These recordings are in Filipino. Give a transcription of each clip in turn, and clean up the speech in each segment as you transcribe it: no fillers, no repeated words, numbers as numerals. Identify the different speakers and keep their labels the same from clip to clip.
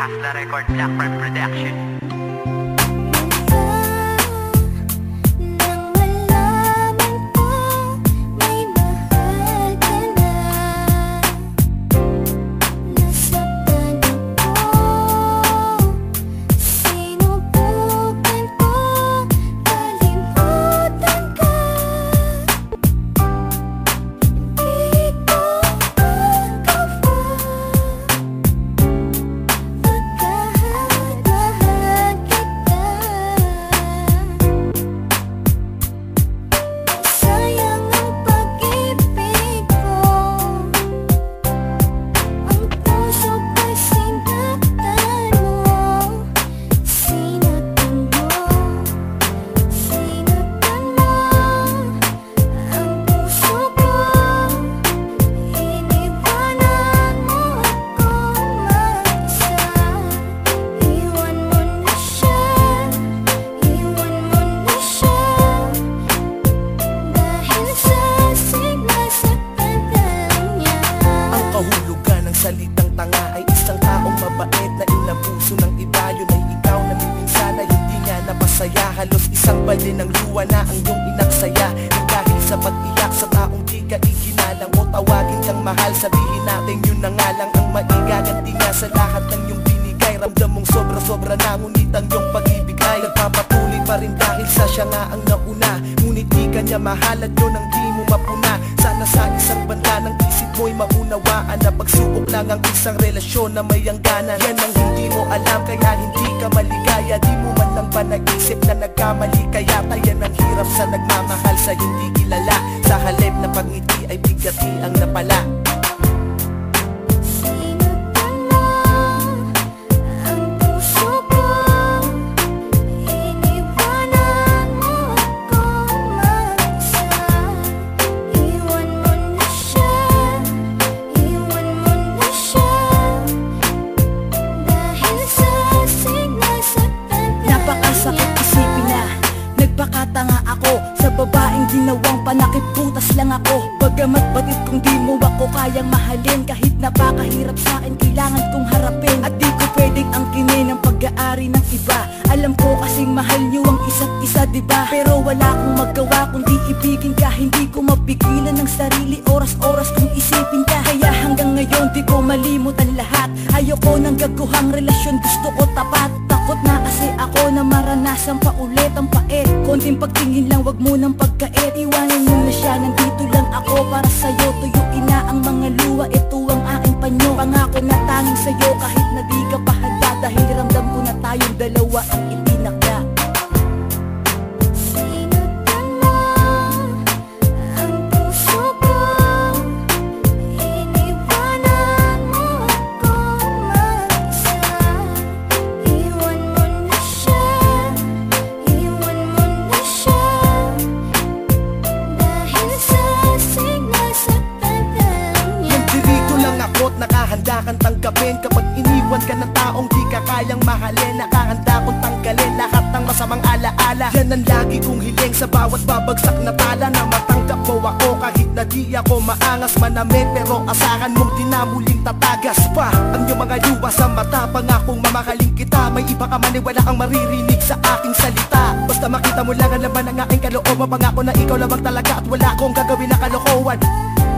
Speaker 1: Hasla Record, Blackbird Production.
Speaker 2: Salitang tanga ay isang taong mabait na inabuso ng iba. Yun ay ikaw na minsan ay hindi nga napasaya. Halos isang balde ng luwa na ang iyong inaksaya. Nang dahil sa pag-iyak sa taong di ka iginalang mo, tawagin kang mahal, sabihin natin yun na nga lang ang maigaganti nga sa lahat ng iyong binigay. Ramdam mong sobra-sobra na, ngunit ang iyong pag-ibig ay nagpapatuloy pa rin dahil sa siya nga ang nauna. Ngunit di ka niya mahal at yun ang di mo mapuna. Sana sa isang banda ng isip mo'y maunawaan na pagsubok lang ang isang relasyon na may hangganan. Yan ang hindi mo alam kaya hindi ka maligaya. Di mo man lang ba naisip na nagkamali kaya yan ang hirap sa nagmamahal sa hindi kilala. Sa halip na pagngiti ay bigati ang napala.
Speaker 3: Sakit isipin na nagpakatanga ako sa babaeng ginawang panakiputas lang ako. Bagamat batid kung di mo ako kayang mahalin, kahit napakahirap sa akin kailangan kong harapin. At di ko pwedeng angkinin ang pag-aari ng iba. Alam ko kasing mahal niyo ang isa't isa, diba? Pero wala akong magawa kundi ibigin ka. Hindi ko mapigilan ng sarili, oras-oras kong isipin ka. Kaya hanggang ngayon di ko malimutan lahat. Ayoko ng gaguhang relasyon, gusto ko tapat. Takot na kasi ako na maranasan pa ulit ang pait. Konting pagtingin lang, wag mo nang pagkait. Iwanan mo na siya, nandito lang ako para sa'yo. Tuyuin na ang mga luha, ito ang aking panyo. Pangako na tanging sa'yo kahit na di ka pa handa. Dahil ramdam ko na tayong dalawa ang itinakda.
Speaker 2: Nakahanda kang tanggapin kapag iniwan ka ng taong di ka kayang mahalin. Nakahanda kong tanggalin lahat ng masamang alaala. Yan ang lagi kong hiling sa bawat babagsak na tala. Na matanggap mo ako kahit na di ako maangas manamit. Pero asahan mong di na muling tatagas pa ang iyong mga luha sa mata. Pangakong mamahalin kita, may iba ka man, wala kang maririnig sa aking salita. Basta makita mo lang ang laman ng aking kalooban. Pangako na ikaw lamang talaga at wala akong gagawin na kalokohan.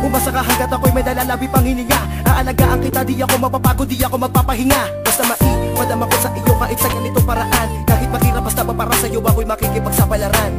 Speaker 2: Umasa ka hanggat ako'y may dalalabi pang hininga. Aalagaan kita, di ako mapapagod, di ako magpapahinga. Basta maiwadam ako sa iyo kahit sa ganitong paraan. Kahit mahirap basta pa para sa'yo ako'y makikipagsapalaran.